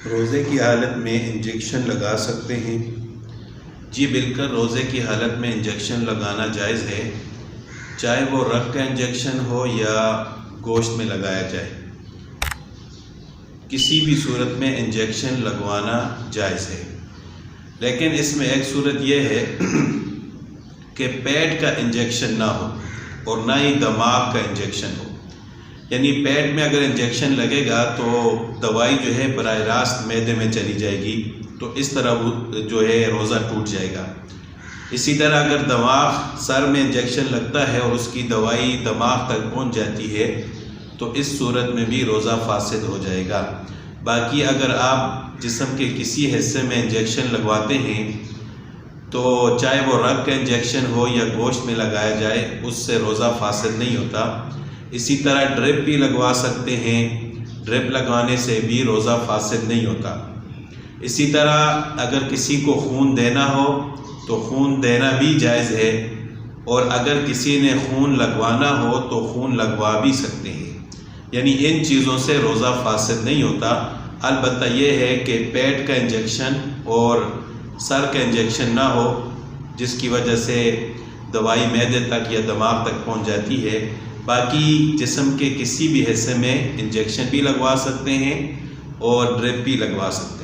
روزے کی حالت میں انجیکشن لگا سکتے ہیں؟ جی بالکل، روزے کی حالت میں انجیکشن لگانا جائز ہے، چاہے وہ رگ کا انجیکشن ہو یا گوشت میں لگایا جائے، کسی بھی صورت میں انجیکشن لگوانا جائز ہے۔ لیکن اس میں ایک صورت یہ ہے کہ پیٹ کا انجیکشن نہ ہو اور نہ ہی دماغ کا انجیکشن ہو، یعنی پیٹ میں اگر انجیکشن لگے گا تو دوائی جو ہے براہ راست معدے میں چلی جائے گی، تو اس طرح جو ہے روزہ ٹوٹ جائے گا۔ اسی طرح اگر دماغ سر میں انجیکشن لگتا ہے اور اس کی دوائی دماغ تک پہنچ جاتی ہے تو اس صورت میں بھی روزہ فاسد ہو جائے گا۔ باقی اگر آپ جسم کے کسی حصے میں انجیکشن لگواتے ہیں تو چاہے وہ رگ کا انجیکشن ہو یا گوشت میں لگایا جائے، اس سے روزہ فاسد نہیں ہوتا۔ اسی طرح ڈرپ بھی لگوا سکتے ہیں، ڈرپ لگوانے سے بھی روزہ فاسد نہیں ہوتا۔ اسی طرح اگر کسی کو خون دینا ہو تو خون دینا بھی جائز ہے، اور اگر کسی نے خون لگوانا ہو تو خون لگوا بھی سکتے ہیں، یعنی ان چیزوں سے روزہ فاسد نہیں ہوتا۔ البتہ یہ ہے کہ پیٹ کا انجیکشن اور سر کا انجیکشن نہ ہو جس کی وجہ سے دوائی معدے تک یا دماغ تک پہنچ جاتی ہے۔ باقی جسم کے کسی بھی حصے میں انجیکشن بھی لگوا سکتے ہیں اور ڈرپ بھی لگوا سکتے ہیں۔